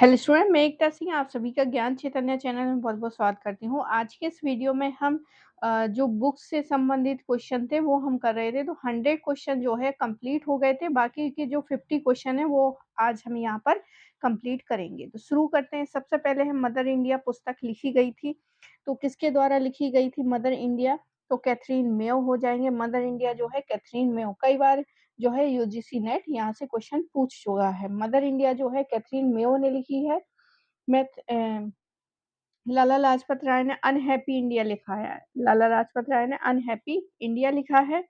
Hello student, मैं एकता सिंह आप सभी का ज्ञान चैतन्य चैनल में बहुत-बहुत स्वागत करती हूँ। आज के इस वीडियो में हम जो बुक्स से संबंधित क्वेश्चन थे वो हम कर रहे थे, तो 100 क्वेश्चन जो है कंप्लीट हो गए थे। बाकी के जो 50 क्वेश्चन है वो आज हम यहाँ पर कंप्लीट करेंगे। तो शुरू करते हैं। सबसे पहले हम मदर इंडिया पुस्तक लिखी गई थी, तो किसके द्वारा लिखी गई थी मदर इंडिया? तो कैथरीन मेयो हो जाएँगे। मदर इंडिया जो है कैथरीन मेयो, कई बार जो है यूजीसी नेट यहाँ से क्वेश्चन पूछ चुका है। मदर इंडिया जो है कैथरीन मेयो ने लिखी है। मैथ लाला लाजपत राय ने अनहैप्पी इंडिया लिखा है। लाला लाजपत राय ने अनहैप्पी इंडिया लिखा है।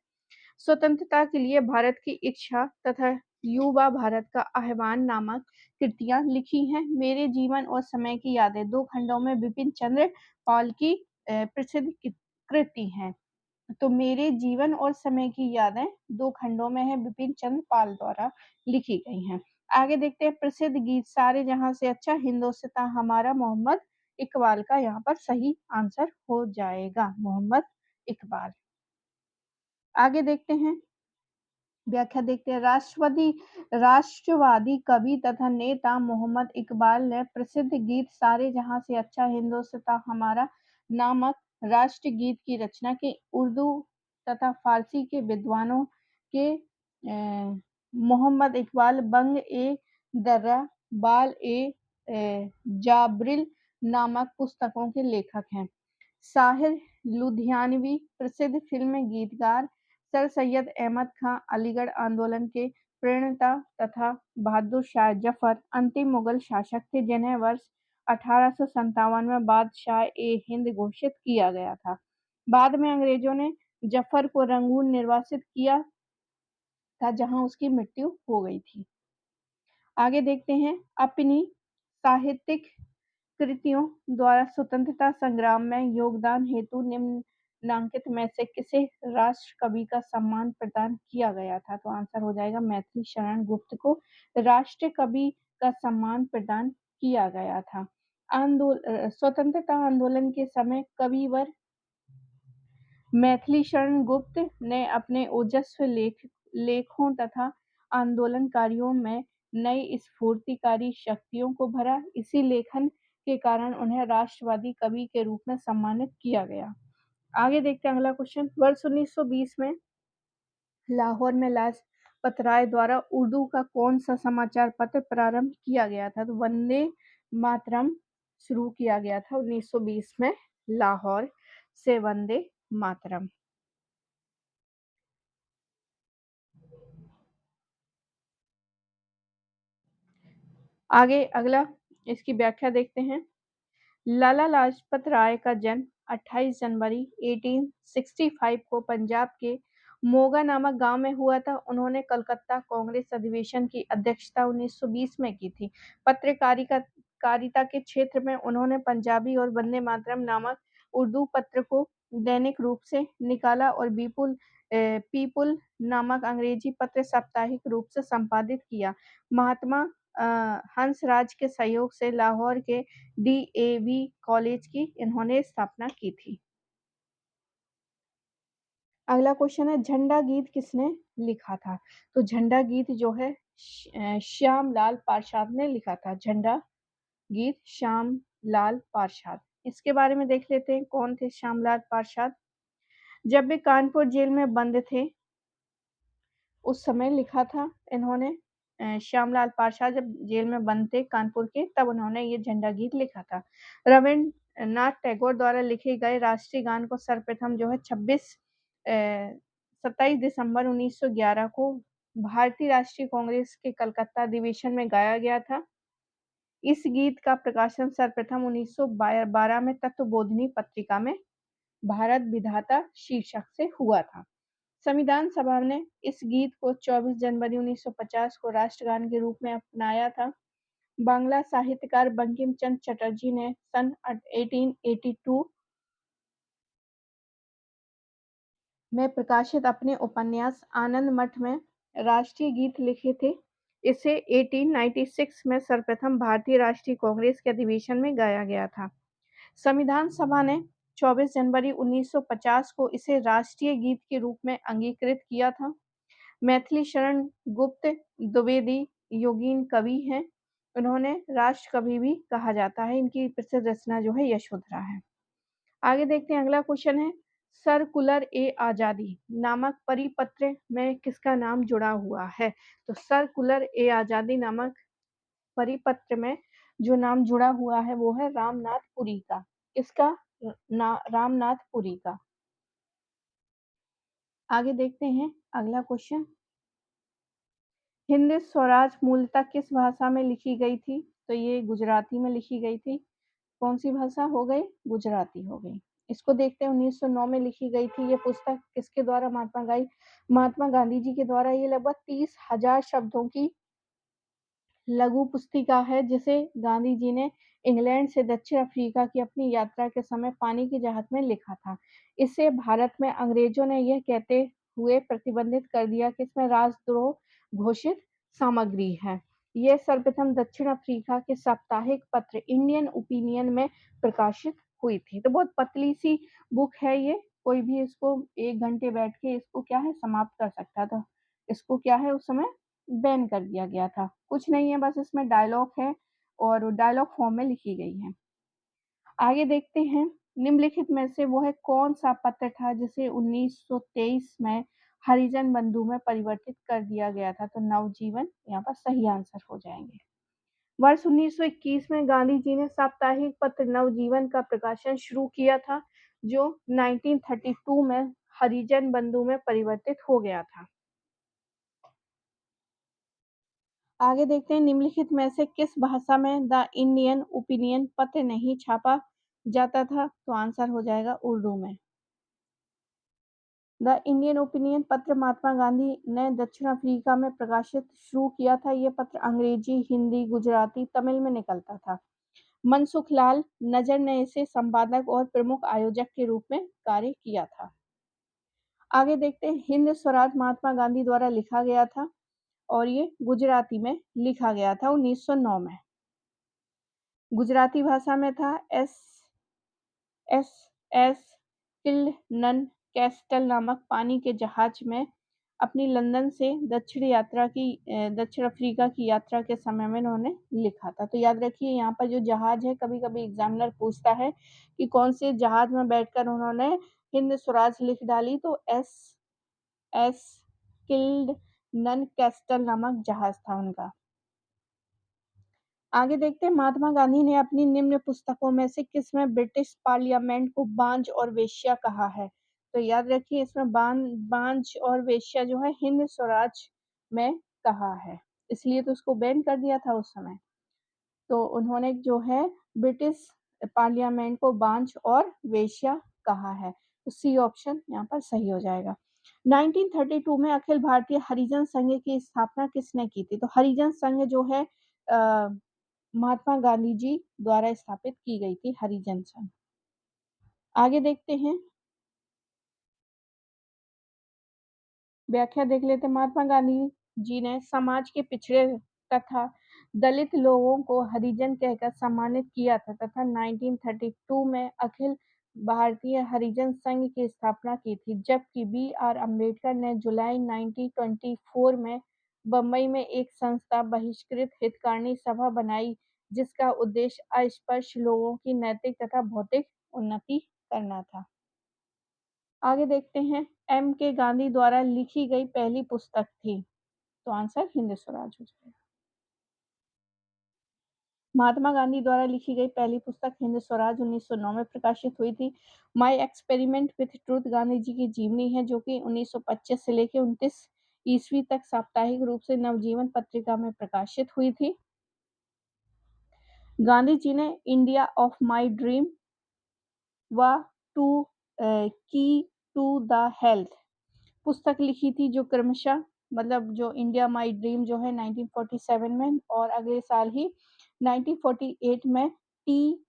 स्वतंत्रता के लिए भारत की इच्छा तथा युवा भारत का आह्वान नामक कृतियाँ लिखी हैं। मेरे जीवन और समय की यादें 2 खंडों में बिपिन चंद्र पाल की प्रसिद्ध कृति हैं। तो मेरे जीवन और समय की यादें 2 खंडों में है, बिपिन चंद्र पाल द्वारा लिखी गई हैं। आगे देखते हैं। प्रसिद्ध गीत सारे जहां से अच्छा हिंदुस्तां हमारा, मोहम्मद इकबाल का यहाँ पर सही आंसर हो जाएगा, मोहम्मद इकबाल। आगे देखते हैं, व्याख्या देखते हैं। राष्ट्रवादी कवि तथा नेता मोहम्मद इकबाल ने प्रसिद्ध गीत सारे जहां से अच्छा हिंदुस्तां हमारा नामक राष्ट्रगीत की रचना की। उर्दू तथा फारसी के विद्वानों के मोहम्मद इकबाल बंग ए दर्रा, बाल ए जाब्रिल नामक पुस्तकों के लेखक हैं। साहिर लुधियानवी प्रसिद्ध फिल्म गीतकार। सर सैयद अहमद खां अलीगढ़ आंदोलन के प्रणेता तथा बहादुर शाह जफर अंतिम मुगल शासक थे, जिन्हें वर्ष 1857 में बादशाह-ए-हिंद घोषित किया गया था। बाद में अंग्रेजों ने जफर को रंगून निर्वासित किया था, जहां उसकी मृत्यु हो गई थी। आगे देखते हैं। अपनी साहित्यिक कृतियों द्वारा स्वतंत्रता संग्राम में योगदान हेतु निम्नांकित में से किसे राष्ट्र कवि का सम्मान प्रदान किया गया था? तो आंसर हो जाएगा मैथिली शरण गुप्त को राष्ट्र कवि का सम्मान प्रदान किया गया था। स्वतंत्रता आंदोलन के समय कविवर मैथिली शरण गुप्त ने अपने ओजस्वी लेखों तथा आंदोलनकारियों में नई स्फूर्तिकारी शक्तियों को भरा। इसी लेखन के कारण उन्हें राष्ट्रवादी कवि के रूप में सम्मानित किया गया। आगे देखते हैं अगला क्वेश्चन। वर्ष 1920 में लाहौर में लाजपत राय द्वारा उर्दू का कौन सा समाचार पत्र प्रारंभ किया गया था? तो वंदे मातरम शुरू किया गया था 1920 में लाहौर से, वंदे मातरम। आगे अगला इसकी व्याख्या देखते हैं। लाला लाजपत राय का जन्म 28 जनवरी 1865 को पंजाब के मोगा नामक गांव में हुआ था। उन्होंने कलकत्ता कांग्रेस अधिवेशन की अध्यक्षता 1920 में की थी। पत्रकारिता के क्षेत्र में उन्होंने पंजाबी और वंदे मातरम नामक उर्दू पत्र को दैनिक रूप से निकाला और पीपुल नामक अंग्रेजी पत्र साप्ताहिक रूप से संपादित किया। महात्मा हंसराज के सहयोग से लाहौर के डीएवी कॉलेज की इन्होंने स्थापना की थी। अगला क्वेश्चन है, झंडा गीत किसने लिखा था? तो झंडा गीत जो है श्यामलाल पारशाद ने लिखा था। झंडा गीत श्यामलाल पारशाद। इसके बारे में देख लेते हैं, कौन थे श्यामलाल पारशाद। जब वे कानपुर जेल में बंद थे उस समय लिखा था इन्होंने। श्यामलाल पारशाद जब जेल में बंद थे कानपुर के, तब उन्होंने ये झंडा गीत लिखा था। रवींद्रनाथ टैगोर द्वारा लिखे गए राष्ट्रीय गान को सर्वप्रथम जो है 27 दिसंबर 1911 को भारतीय राष्ट्रीय कांग्रेस के कलकत्ता अधिवेशन में गाया गया था। इस गीत का प्रकाशन सर्वप्रथम 1912 में तत्वबोधिनी पत्रिका में भारत विधाता शीर्षक से हुआ था। संविधान सभा ने इस गीत को 24 जनवरी 1950 को राष्ट्रगान के रूप में अपनाया था। बांग्ला साहित्यकार बंकिम चंद्र चटर्जी ने सन 1882 में प्रकाशित अपने उपन्यास आनंद मठ में राष्ट्रीय गीत लिखे थे। इसे 1896 में सर्वप्रथम भारतीय राष्ट्रीय कांग्रेस के अधिवेशन में गाया गया था। संविधान सभा ने 24 जनवरी 1950 को इसे राष्ट्रीय गीत के रूप में अंगीकृत किया था। मैथिली शरण गुप्त द्विवेदी योगीन कवि हैं। उन्होंने राष्ट्र कवि भी कहा जाता है, इनकी प्रसिद्ध रचना जो है यशोधरा है। आगे देखते हैं अगला क्वेश्चन है, सर्कुलर ए आज़ादी नामक परिपत्र में किसका नाम जुड़ा हुआ है? तो सर्कुलर ए आज़ादी नामक परिपत्र में जो नाम जुड़ा हुआ है वो है रामनाथ पुरी का। किसका? रामनाथ पुरी का। आगे देखते हैं अगला क्वेश्चन, हिंद स्वराज मूलतः किस भाषा में लिखी गई थी? तो ये गुजराती में लिखी गई थी। कौन सी भाषा हो गई? गुजराती हो गई। इसको देखते हैं 1909 में लिखी गई थी ये पुस्तक, किसके द्वारा? महात्मा गांधी जी के द्वारा। ये लगभग 30,000 शब्दों की लघु पुस्तिका है, जिसे गांधी जी ने इंग्लैंड से दक्षिण अफ्रीका की अपनी यात्रा के समय पानी की जहाज में लिखा था। इसे भारत में अंग्रेजों ने यह कहते हुए प्रतिबंधित कर दिया कि इसमें राजद्रोह घोषित सामग्री है। यह सर्वप्रथम दक्षिण अफ्रीका के साप्ताहिक पत्र इंडियन ओपिनियन में प्रकाशित हुई थी। तो बहुत पतली सी बुक है ये, कोई भी इसको 1 घंटे बैठ के इसको क्या है समाप्त कर सकता था। इसको क्या है उस समय बैन कर दिया गया था। कुछ नहीं है, बस इसमें डायलॉग है और डायलॉग फॉर्म में लिखी गई है। आगे देखते हैं, निम्नलिखित में से वो है कौन सा पत्र था जिसे 1923 में हरिजन बंधु में परिवर्तित कर दिया गया था? तो नवजीवन यहाँ पर सही आंसर हो जाएंगे। वर्ष 1921 में गांधी जी ने साप्ताहिक पत्र नवजीवन का प्रकाशन शुरू किया था, जो 1932 में हरिजन बंधु में परिवर्तित हो गया था। आगे देखते हैं, निम्नलिखित में से किस भाषा में द इंडियन ओपिनियन पत्र नहीं छापा जाता था? तो आंसर हो जाएगा उर्दू में। द इंडियन ओपिनियन पत्र महात्मा गांधी ने दक्षिण अफ्रीका में प्रकाशित शुरू किया था। यह पत्र अंग्रेजी, हिंदी, गुजराती, तमिल में निकलता था। मनसुख लाल नजर ने इसे संपादक और प्रमुख आयोजक के रूप में कार्य किया था। आगे देखते हैं, हिंद स्वराज महात्मा गांधी द्वारा लिखा गया था और ये गुजराती में लिखा गया था 1909 में। गुजराती भाषा में था। एस एस किल्डनन कैस्टल नामक पानी के जहाज में अपनी लंदन से दक्षिण अफ्रीका की यात्रा के समय में इन्होंने लिखा था। तो याद रखिए यहाँ पर जो जहाज है, कभी कभी एग्जामिनर पूछता है कि कौन से जहाज में बैठकर उन्होंने हिंद स्वराज लिख डाली, तो एस किल्डनन कैस्टल नामक जहाज था उनका। आगे देखते हैं, महात्मा गांधी ने अपनी निम्न पुस्तकों में से किसमें ब्रिटिश पार्लियामेंट को बांझ और वेश्या कहा है? तो याद रखिए इसमें बांझ और वेश्या जो है हिंद स्वराज में कहा है, इसलिए तो उसको बैन कर दिया था उस समय। तो उन्होंने जो है ब्रिटिश पार्लियामेंट को बांझ और वेश्या कहा है। तो सी ऑप्शन यहाँ पर सही हो जाएगा। 1932 में अखिल भारतीय हरिजन संघ की स्थापना किसने की थी? तो हरिजन संघ जो है महात्मा गांधी जी द्वारा स्थापित की गई थी हरिजन संघ। आगे देखते हैं, व्याख्या देख लेते हैं। महात्मा गांधी जी ने समाज के पिछड़े तथा दलित लोगों को हरिजन कहकर सम्मानित किया था तथा 1932 में अखिल भारतीय हरिजन संघ की स्थापना की थी, जबकि बी आर अम्बेडकर ने जुलाई 1924 में बम्बई में एक संस्था बहिष्कृत हितकारिणी सभा बनाई, जिसका उद्देश्य अस्पृश्य लोगों की नैतिक तथा भौतिक उन्नति करना था। आगे देखते हैं, एम के गांधी द्वारा लिखी गई पहली पुस्तक थी? तो आंसर हिंद स्वराज हो जाएगा। महात्मा गांधी द्वारा लिखी गई पहली पुस्तक हिंद स्वराज 1909 में प्रकाशित हुई थी। My experiment with truth Gandhi ji की जीवनी है, जो कि 1925 से लेकर 29 ईस्वी तक साप्ताहिक रूप से नवजीवन पत्रिका में प्रकाशित हुई थी। गांधी जी ने इंडिया ऑफ माई ड्रीम व टू की टू द हेल्थ पुस्तक लिखी थी, जो क्रमशः मतलब जो इंडिया माई ड्रीम जो है 1947 में और अगले साल ही 1948 में टी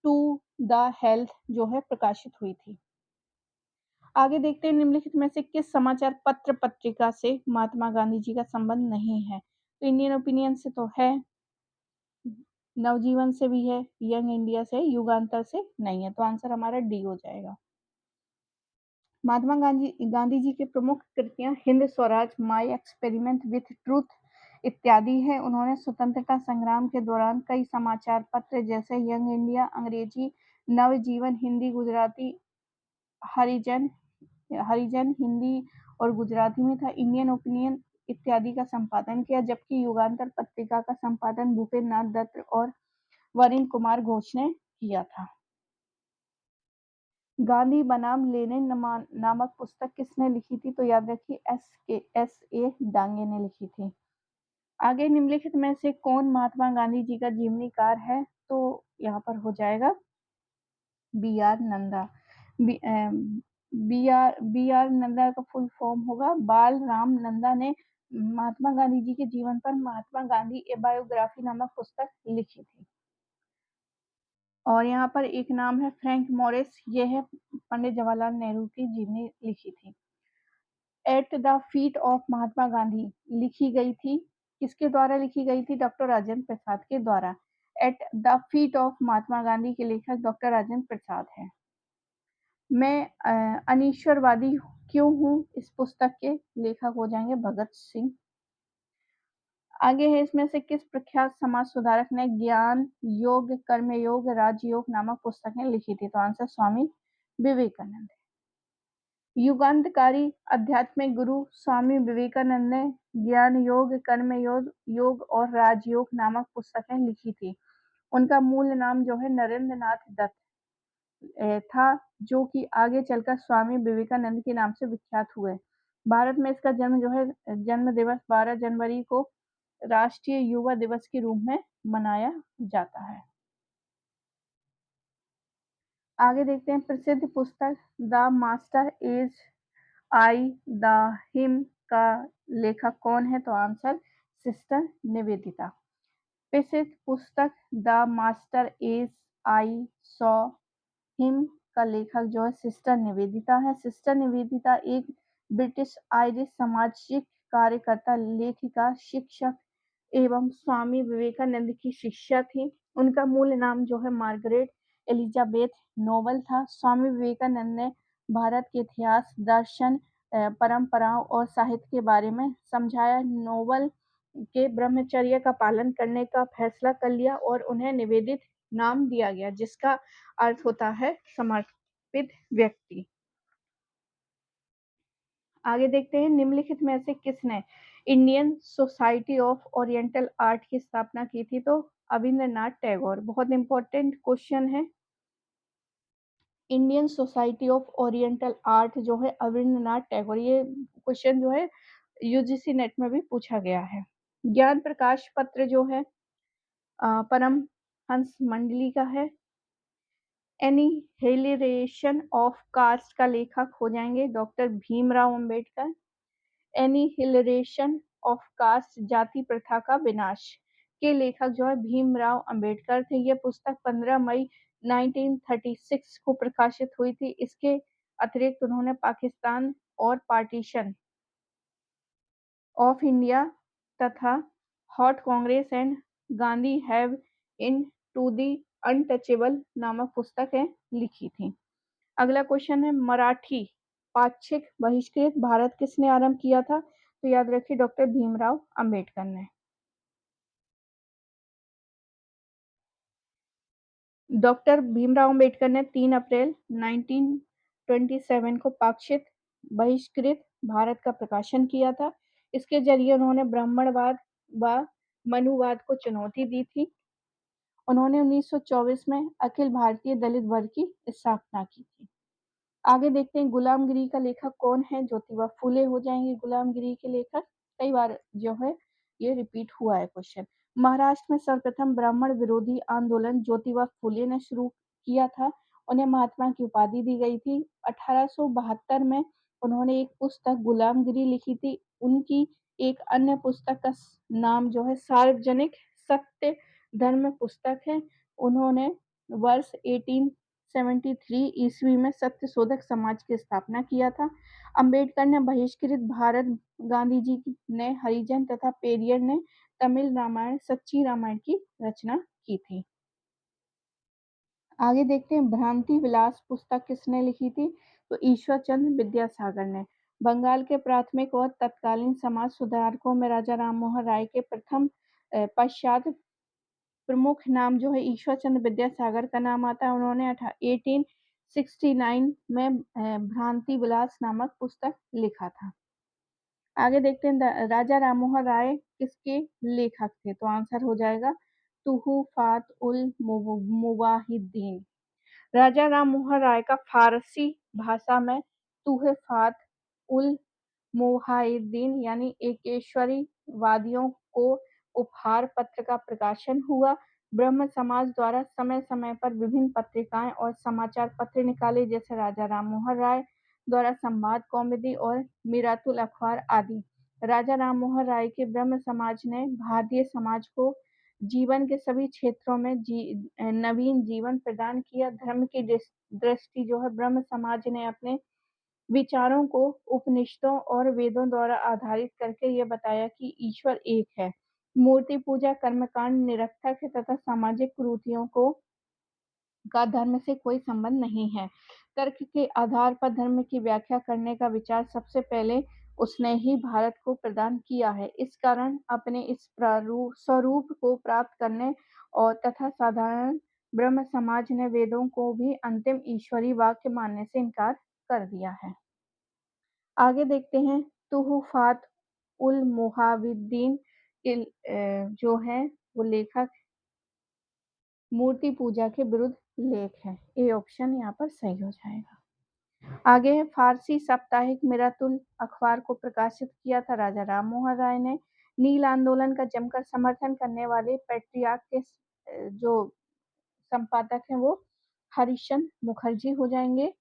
टू द हेल्थ जो है प्रकाशित हुई थी। आगे देखते हैं, निम्नलिखित में से किस समाचार पत्र पत्रिका से महात्मा गांधी जी का संबंध नहीं है? तो इंडियन ओपिनियन से तो है, नवजीवन से भी है, यंग इंडिया से, युगांतर से नहीं है। तो आंसर हमारा डी हो जाएगा। महात्मा गांधी जी की प्रमुख कृतियां Hind Swaraj, my experiment with truth, इत्यादि है। उन्होंने स्वतंत्रता संग्राम के दौरान कई समाचार पत्र जैसे यंग इंडिया, अंग्रेजी नवजीवन, हिंदी, गुजराती, हरिजन हरिजन हिंदी और गुजराती में था, इंडियन ओपिनियन इत्यादि का संपादन किया, जबकि युगांतर पत्रिका का संपादन भूपेंद्र नाथ दत्त और वरिण कुमार घोष ने किया था। गांधी बनाम लेनिन नामक पुस्तक किसने लिखी थी? तो याद रखिए एस ए डांगे ने लिखी थी। आगे निम्नलिखित में से कौन महात्मा गांधी जी का जीवनीकार है? तो यहाँ पर हो जाएगा B R Nanda. B R Nanda का फुल फॉर्म होगा बाल राम नंदा ने महात्मा गांधी जी के जीवन पर महात्मा गांधी ए बायोग्राफी नामक पुस्तक लिखी थी। और यहाँ पर एक नाम है फ्रैंक मॉरिस, ये है पंडित जवाहरलाल नेहरू की जीवनी लिखी थी। At the feet of Mahatma Gandhi लिखी गई थी, किसके द्वारा लिखी गई थी? डॉक्टर राजेंद्र प्रसाद के द्वारा। At the feet of Mahatma Gandhi के लेखक डॉक्टर राजेंद्र प्रसाद हैं। मैं अनीश्वरवादी क्यों हूँ, इस पुस्तक के लेखक हो जाएंगे भगत सिंह। आगे है इसमें से किस प्रख्यात समाज सुधारक ने ज्ञान योग, कर्मयोग, राजयोग नामक पुस्तकें लिखी थी? तो आंसर स्वामी विवेकानंद। युगांतकारी आध्यात्मिक गुरु स्वामी विवेकानंद ने ज्ञान योग, कर्म योग, योग और राजयोग नामक पुस्तकें लिखी थी। उनका मूल नाम जो है नरेंद्र नाथ दत्त था, जो कि आगे चलकर स्वामी विवेकानंद के नाम से विख्यात हुए। भारत में इसका जन्म जो है जन्म दिवस 12 जनवरी को राष्ट्रीय युवा दिवस के रूप में मनाया जाता है। आगे देखते हैं प्रसिद्ध पुस्तक the master is I the him का लेखक कौन है? तो आंसर सिस्टर निवेदिता। प्रसिद्ध पुस्तक the master is I saw him का लेखक जो है सिस्टर निवेदिता है। सिस्टर निवेदिता एक ब्रिटिश आयरिश सामाजिक कार्यकर्ता, लेखिका, शिक्षक एवं स्वामी विवेकानंद की शिष्या थी। उनका मूल नाम जो है मार्गरेट एलिजाबेथ नोबल था। स्वामी विवेकानंद ने भारत के इतिहास, दर्शन, परंपराओं और साहित्य के बारे में समझाया। नोबल के ब्रह्मचर्य का पालन करने का फैसला कर लिया और उन्हें निवेदित नाम दिया गया, जिसका अर्थ होता है समर्पित व्यक्ति। आगे देखते हैं निम्नलिखित में से किसने Indian society of oriental art की स्थापना की थी? तो अविंद्रनाथ टैगोर। बहुत इंपॉर्टेंट क्वेश्चन है। Indian society of oriental art जो है अविंद्रनाथ टैगोर, ये क्वेश्चन जो है यूजीसी नेट में भी पूछा गया है। ज्ञान प्रकाश पत्र जो है परम हंस मंडली का है। एनिहिलेशन ऑफ कास्ट का लेखक हो जाएंगे doctor Bhimrao Ambedkar. Annihilation of caste जाति प्रथा का विनाश के लेखक जो है भीमराव अंबेडकर थे। यह पुस्तक 15 मई 1936 को प्रकाशित हुई थी। इसके अतिरिक्त उन्होंने पाकिस्तान और पार्टीशन ऑफ इंडिया तथा what Congress and Gandhi have in to the untouchable नामक पुस्तकें लिखी थी। अगला क्वेश्चन है मराठी पाक्षिक बहिष्कृत भारत किसने आरंभ किया था? तो याद रखिए डॉक्टर भीमराव अंबेडकर ने। डॉक्टर भीमराव अंबेडकर ने 3 अप्रैल 1927 को पाक्षिक बहिष्कृत भारत का प्रकाशन किया था। इसके जरिए उन्होंने ब्राह्मणवाद व मनुवाद को चुनौती दी थी। उन्होंने 1924 में अखिल भारतीय दलित वर्ग की स्थापना की थी। आगे देखते हैं गुलामगिरी का लेखक कौन है? ज्योतिबा फूले हो जाएंगे गुलामगिरी के लेखक। कई बार जो है ये रिपीट हुआ है क्वेश्चन। महाराष्ट्र में सर्वप्रथम ब्राह्मण विरोधी आंदोलन ज्योतिबा फूले ने शुरू किया था। उन्हें महात्मा की उपाधि दी गई थी। 1872 में उन्होंने एक पुस्तक गुलामगिरी लिखी थी। उनकी एक अन्य पुस्तक का नाम जो है सार्वजनिक सत्य धर्म पुस्तक है। उन्होंने वर्ष 1873 ईस्वी में सत्य शोधक समाज की स्थापना किया था। अंबेडकर ने बहिष्कृत भारत, गांधी जी ने हरिजन तथा पेरियर ने तमिल रामायण, सच्ची रामायण की रचना की थी। आगे देखते हैं भ्रांति विलास पुस्तक किसने लिखी थी? तो ईश्वर चंद्र विद्यासागर ने। बंगाल के प्राथमिक और तत्कालीन समाज सुधारकों में राजा राममोहन राय के प्रथम पश्चात प्रमुख नाम जो है ईश्वर चंद्र विद्यासागर का नाम आता है। उन्होंने 1869 में भ्रांति विलास नामक पुस्तक लिखा था। आगे देखते हैं राजा राममोहन राय किसके लेखक थे? तो आंसर हो जाएगा तुहफात उल मुवाहिदीन। राजा राममोहन राय का फारसी भाषा में तुहफात उल मुहाइद्दीन यानी एकेश्वरी वादियों को उपहार पत्र का प्रकाशन हुआ। ब्रह्म समाज द्वारा समय समय पर विभिन्न पत्रिकाएं और समाचार पत्र निकाले, जैसे राजा राममोहन राय द्वारा संवाद कौमुदी और मीरातुल अखबार आदि। राजा राममोहन राय के ब्रह्म समाज ने भारतीय समाज को जीवन के सभी क्षेत्रों में नवीन जीवन प्रदान किया। धर्म की दृष्टि जो है ब्रह्म समाज ने अपने विचारों को उपनिषदों और वेदों द्वारा आधारित करके ये बताया कि ईश्वर एक है। मूर्ति पूजा कर्मकांड निरर्थक है तथा सामाजिक कुरीतियों को का धर्म से कोई संबंध नहीं है। तर्क के आधार पर धर्म की व्याख्या करने का विचार सबसे पहले उसने ही भारत को प्रदान किया है। इस कारण अपने इस स्वरूप को प्राप्त करने और तथा साधारण ब्रह्म समाज ने वेदों को भी अंतिम ईश्वरी वाक्य मानने से इनकार कर दिया है। आगे देखते हैं तुहफात उल मुहाविद्दीन के जो है वो लेखक मूर्ति पूजा के विरुद्ध लेख है। ए ऑप्शन यहाँ पर सही हो जाएगा। आगे है फारसी साप्ताहिक मिरातुल अखबार को प्रकाशित किया था राजा राममोहन राय ने। नील आंदोलन का जमकर समर्थन करने वाले पैट्रियार्क के जो संपादक हैं वो हरिश्चंद्र मुखर्जी हो जाएंगे।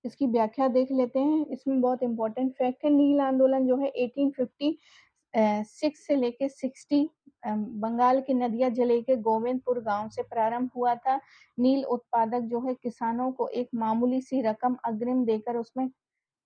इसकी व्याख्या देख लेते हैं। इसमें बहुत इंपॉर्टेंट फैक्ट है। नील आंदोलन जो है 1856 से लेके 60 बंगाल के नदिया जिले के गोविंदपुर गांव से प्रारंभ हुआ था। नील उत्पादक जो है किसानों को एक मामूली सी रकम अग्रिम देकर उसमें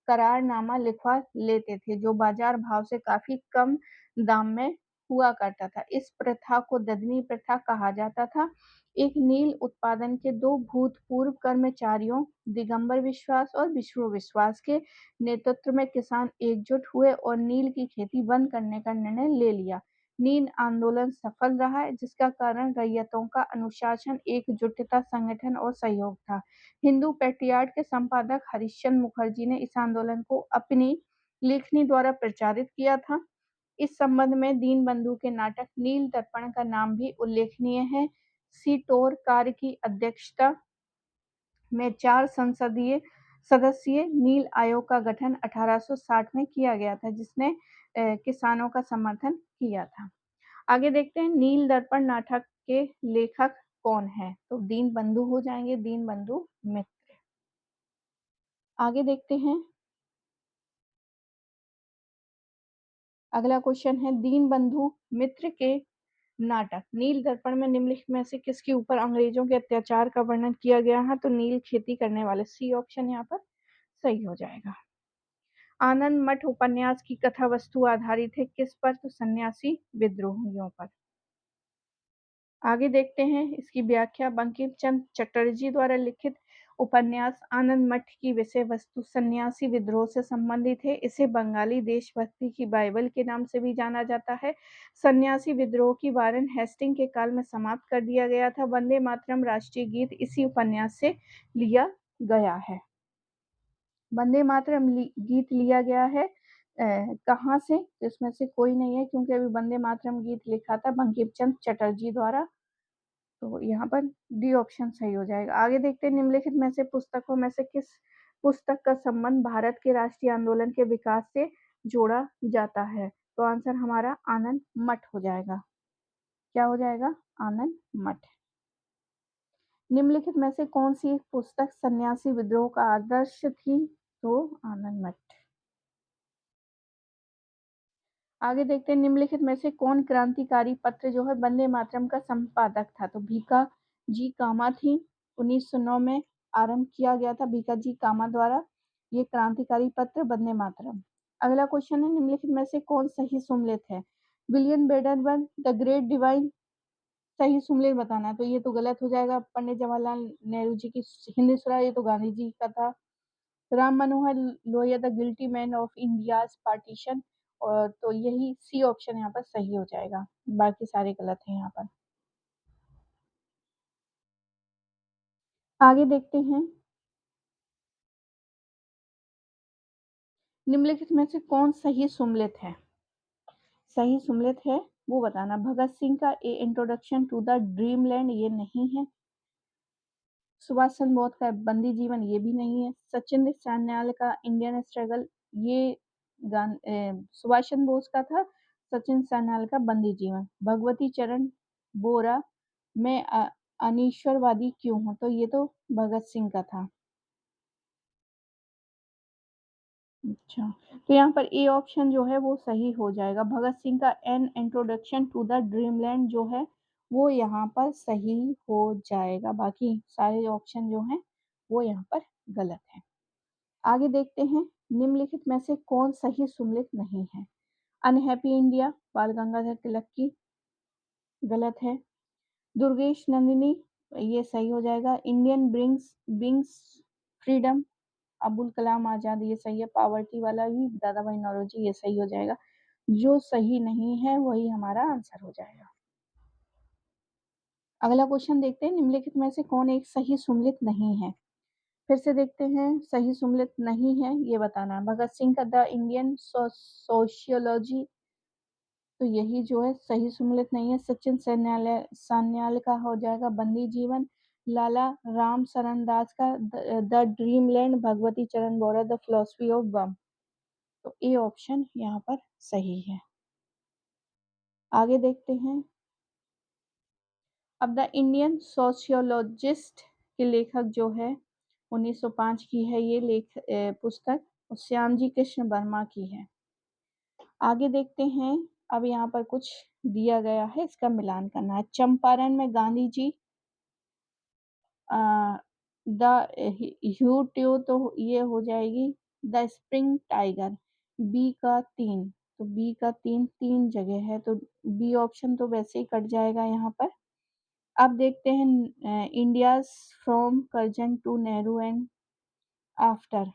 करारनामा लिखवा लेते थे, जो बाजार भाव से काफी कम दाम में हुआ करता था। इस प्रथा को ददनी प्रथा कहा जाता था। एक नील उत्पादन के दो भूतपूर्व कर्मचारियों दिगंबर विश्वास और विष्णु विश्वास के नेतृत्व में किसान एकजुट हुए और नील की खेती बंद करने का निर्णय ले लिया। नील आंदोलन सफल रहा है, जिसका कारण रैयतों का अनुशासन, एकजुटता, संगठन और सहयोग था। हिंदू पैट्रियार्क के संपादक हरिश्चंद्र मुखर्जी ने इस आंदोलन को अपनी लेखनी द्वारा प्रचारित किया था। इस संबंध में दीनबंधु के नाटक नील दर्पण का नाम भी उल्लेखनीय है। सी टोर कार्य की अध्यक्षता में 4 संसदीय सदस्यीय नील आयोग का गठन 1860 में किया गया था, जिसने किसानों का समर्थन किया था। आगे देखते हैं नील दर्पण नाटक के लेखक कौन है? तो दीनबंधु हो जाएंगे, दीनबंधु मित्र। आगे देखते हैं अगला क्वेश्चन है दीनबंधु मित्र के नाटक नील दर्पण में निम्नलिखित में से किसके ऊपर अंग्रेजों के अत्याचार का वर्णन किया गया है? तो नील खेती करने वाले। सी ऑप्शन यहाँ पर सही हो जाएगा। आनंद मठ उपन्यास की कथा वस्तु आधारित है किस पर? तो सन्यासी विद्रोहियों पर। आगे देखते हैं इसकी व्याख्या। बंकिम चंद्र चटर्जी द्वारा लिखित उपन्यास आनंद मठ की विषय वस्तु सन्यासी विद्रोह से संबंधित है। इसे बंगाली देशभक्ति की बाइबल के नाम से भी जाना जाता है। सन्यासी विद्रोह की वारन हेस्टिंग के काल में समाप्त कर दिया गया था। वंदे मातरम राष्ट्रीय गीत इसी उपन्यास से लिया गया है। वंदे मातरम गीत लिया गया है कहाँ से? इसमें से कोई नहीं है, क्योंकि अभी वंदे मातरम गीत लिखा था बंकिम चंद्र चटर्जी द्वारा। तो यहाँ पर डी ऑप्शन सही हो जाएगा। आगे देखते हैं निम्नलिखित में से पुस्तकों में से किस पुस्तक का संबंध भारत के राष्ट्रीय आंदोलन के विकास से जोड़ा जाता है? तो आंसर हमारा आनंद मठ हो जाएगा। क्या हो जाएगा? आनंद मठ। निम्नलिखित में से कौन सी एक पुस्तक सन्यासी विद्रोह का आदर्श थी? तो आनंद मठ। आगे देखते हैं निम्नलिखित में से कौन क्रांतिकारी पत्र जो है वंदे मातरम का संपादक था? तो भीका जी कामा थी। 1909 में आरंभ किया गया था भीका जी कामा द्वारा ये क्रांतिकारी पत्र वंदे मातरम। अगला क्वेश्चन है निम्नलिखित में से कौन सही सुमेलित है? विलियम बेडनबर्ग द ग्रेट डिवाइन सही सुमेलित बताना है। तो ये तो गलत हो जाएगा। पंडित जवाहरलाल नेहरू जी की हिंदी स्वराज, ये तो गांधी जी का था। Ram Manohar Lohia the guilty man of India's partition. और तो यही सी ऑप्शन यहाँ पर सही हो जाएगा, बाकी सारे गलत हैं यहाँ पर। आगे देखते हैं, निम्नलिखित में से कौन सही सुमेलित है? सही सुमेलित है वो बताना। भगत सिंह का ए इंट्रोडक्शन टू द ड्रीमलैंड ये नहीं है। सुभाष चंद्र बोस का बंदी जीवन ये भी नहीं है। सचिन सान्याल का इंडियन स्ट्रगल ये सुभाष चंद्र बोस का था। सचिन सान्याल का बंदी जीवन। भगवती चरण बोरा मैं अनीश्वरवादी क्यों हूँ, तो ये तो भगत सिंह का था। अच्छा, तो यहाँ पर ए ऑप्शन जो है वो सही हो जाएगा। भगत सिंह का an introduction to the dreamland जो है वो यहाँ पर सही हो जाएगा। बाकी सारे ऑप्शन जो हैं वो यहाँ पर गलत है। आगे देखते हैं, निम्नलिखित में से कौन सही सुमेलित नहीं है? अनहैप्पी इंडिया बाल गंगाधर तिलक की, गलत है। दुर्गेश नंदिनी ये सही हो जाएगा। इंडियन बिंग्स फ्रीडम अबुल कलाम आजाद ये सही है। पावर्टी वाला भी दादा भाई नौरोजी ये सही हो जाएगा। जो सही नहीं है वही हमारा आंसर हो जाएगा। अगला क्वेश्चन देखते हैं, निम्नलिखित में से कौन एक सही सुमेलित नहीं है? फिर से देखते हैं, सही सुमेलित नहीं है ये बताना। भगत सिंह का द इंडियन सोशियोलॉजी तो यही जो है सही सुमेलित नहीं है। सचिन सान्याल का हो जाएगा बंदी जीवन। लाला राम सरन दास का the dreamland. Bhagwati Charan Vohra the philosophy of bomb. तो ए ऑप्शन यहाँ पर सही है। आगे देखते हैं, अब द इंडियन सोशियोलॉजिस्ट के लेखक जो है 1905 की है ये पुस्तक, श्यामजी कृष्ण वर्मा की है। आगे देखते हैं, अब यहाँ पर कुछ दिया गया है इसका मिलान करना है। चंपारण में गांधी जी द ह्यू तो ये हो जाएगी द स्प्रिंग टाइगर। बी का 3, तो बी का 3 जगह है तो बी ऑप्शन तो वैसे ही कट जाएगा यहाँ पर। अब देखते हैं India's from Curzon to Nehru and after.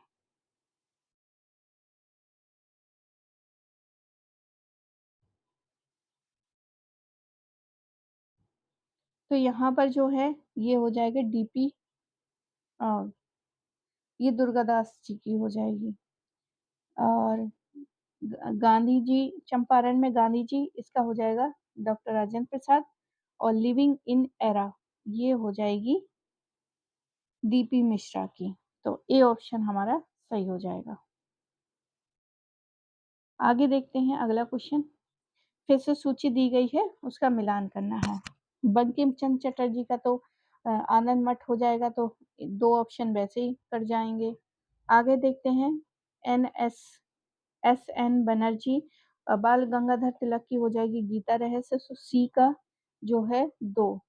तो यहाँ पर जो है ये हो जाएगा डीपी, ये दुर्गादास जी की हो जाएगी। और गांधी जी, चंपारण में गांधी जी इसका हो जाएगा डॉक्टर राजेंद्र प्रसाद। और लिविंग इन एरा ये हो जाएगी डीपी मिश्रा की। तो ए ऑप्शन हमारा सही हो जाएगा। आगे देखते हैं अगला क्वेश्चन, फिर से सूची दी गई है उसका मिलान करना है। बंकिम चंद्र चटर्जी का तो आनंद मठ हो जाएगा तो 2 ऑप्शन वैसे ही कट जाएंगे। आगे देखते हैं, N S S N Banerjee Bal Gangadhar तिलक की हो जाएगी गीता रहस्य। तो सी का जो है 2,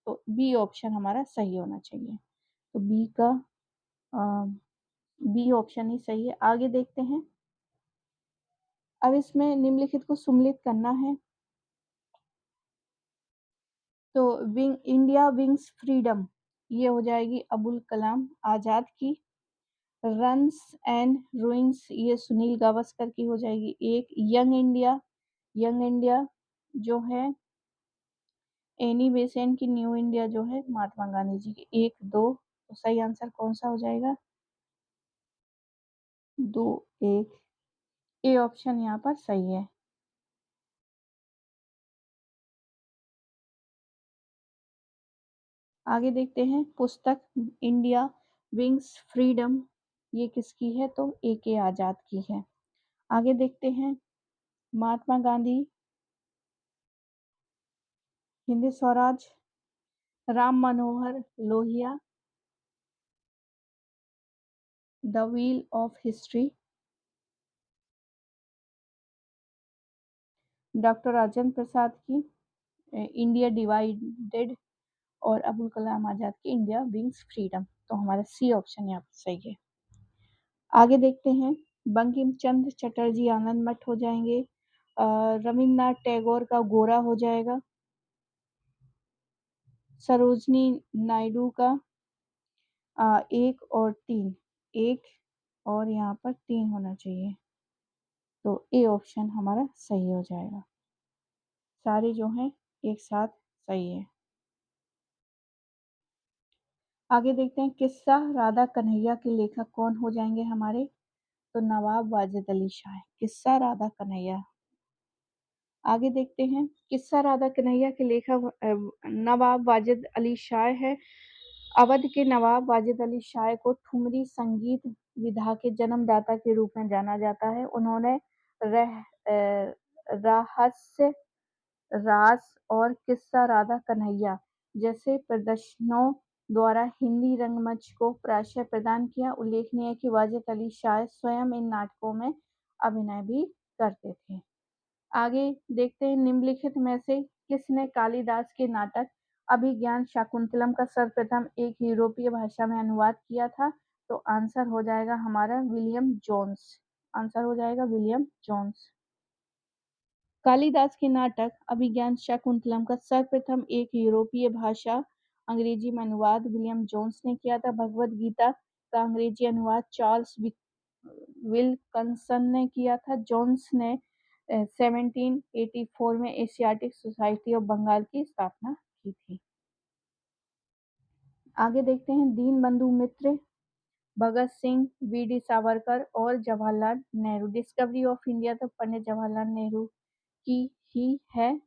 तो बी ऑप्शन हमारा सही होना चाहिए। तो बी ऑप्शन ही सही है। आगे देखते हैं, अब इसमें निम्नलिखित को सुमेलित करना है। तो विंग इंडिया विंग्स फ्रीडम ये हो जाएगी अबुल कलाम आजाद की। रन्स एंड रूइंग्स ये सुनील गावस्कर की हो जाएगी एक। यंग इंडिया जो है एनी बेसेंट की। न्यू इंडिया जो है महात्मा गांधी जी की। 1 2, तो सही आंसर कौन सा हो जाएगा? 2 1, ए ऑप्शन यहाँ पर सही है। आगे देखते हैं, पुस्तक इंडिया विंग्स फ्रीडम ये किसकी है? तो ए के आजाद की है। आगे देखते हैं, Mahatma Gandhi Hindi Swaraj, Ram Manohar Lohia the wheel of history, doctor Rajendra Prasad की इंडिया डिवाइडेड, और अबुल कलाम आजाद की इंडिया विंग्स फ्रीडम। तो हमारा सी ऑप्शन यहाँ पर सही है। आगे देखते हैं, बंकिम चंद्र चटर्जी आनंद मठ हो जाएंगे। रविन्द्रनाथ टैगोर का गोरा हो जाएगा। सरोजनी नायडू का 1 और 3, 1 और यहाँ पर 3 होना चाहिए। तो ए ऑप्शन हमारा सही हो जाएगा। सारे जो हैं एक साथ सही है। आगे देखते हैं किस्सा राधा कन्हैया के लेखक कौन हो जाएंगे हमारे? तो नवाब वाजिद अली शाह। किस्सा राधा कन्हैया। आगे देखते हैं किस्सा राधा कन्हैया के लेखक नवाब वाजिद अली शाह है। अवध के नवाब वाजिद अली शाह को ठुमरी संगीत विधा के जन्मदाता के रूप में जाना जाता है। उन्होंने रहस्य रास और किस्सा राधा कन्हैया जैसे प्रदर्शनों द्वारा हिंदी रंगमंच को प्राश्रय प्रदान किया। उल्लेखनीय है कि वाजिद अली शाह स्वयं इन नाटकों में अभिनय भी करते थे। आगे देखते हैं निम्नलिखित में से किसने कालिदास के नाटक अभिज्ञान शाकुंतलम का सर्वप्रथम एक यूरोपीय भाषा में अनुवाद किया था? तो आंसर हो जाएगा हमारा विलियम जोन्स। आंसर हो जाएगा विलियम जोन्स। कालिदास के नाटक अभिज्ञान शाकुंतलम का सर्वप्रथम एक यूरोपीय भाषा अंग्रेजी में अनुवाद विलियम जोन्स ने किया था। भगवद गीता का अंग्रेजी अनुवाद चार्ल्स विल्किंसन ने किया था। जोन्स ने 1784 में एशियाटिक सोसाइटी ऑफ बंगाल की स्थापना की थी। आगे देखते हैं दीनबंधु मित्र, भगत सिंह, वी.डी. सावरकर और Jawaharlal Nehru. Discovery of India तो पंडित जवाहरलाल नेहरू की ही है।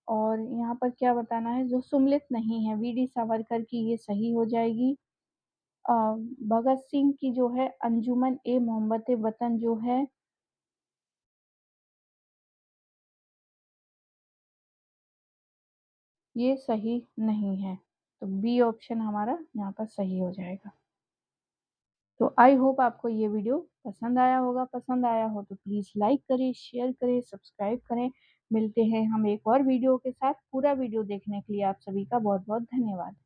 और यहाँ पर क्या बताना है? जो सुमिलित नहीं है वी.डी. सावरकर की, ये सही हो जाएगी। भगत सिंह की जो है अंजुमन ए मोहब्बत वतन जो है ये सही नहीं है। तो बी ऑप्शन हमारा यहाँ पर सही हो जाएगा। तो आई होप आपको ये वीडियो पसंद आया होगा। पसंद आया हो तो प्लीज़ लाइक करें, शेयर करें, सब्सक्राइब करें। मिलते हैं हम एक और वीडियो के साथ। पूरा वीडियो देखने के लिए आप सभी का बहुत बहुत धन्यवाद।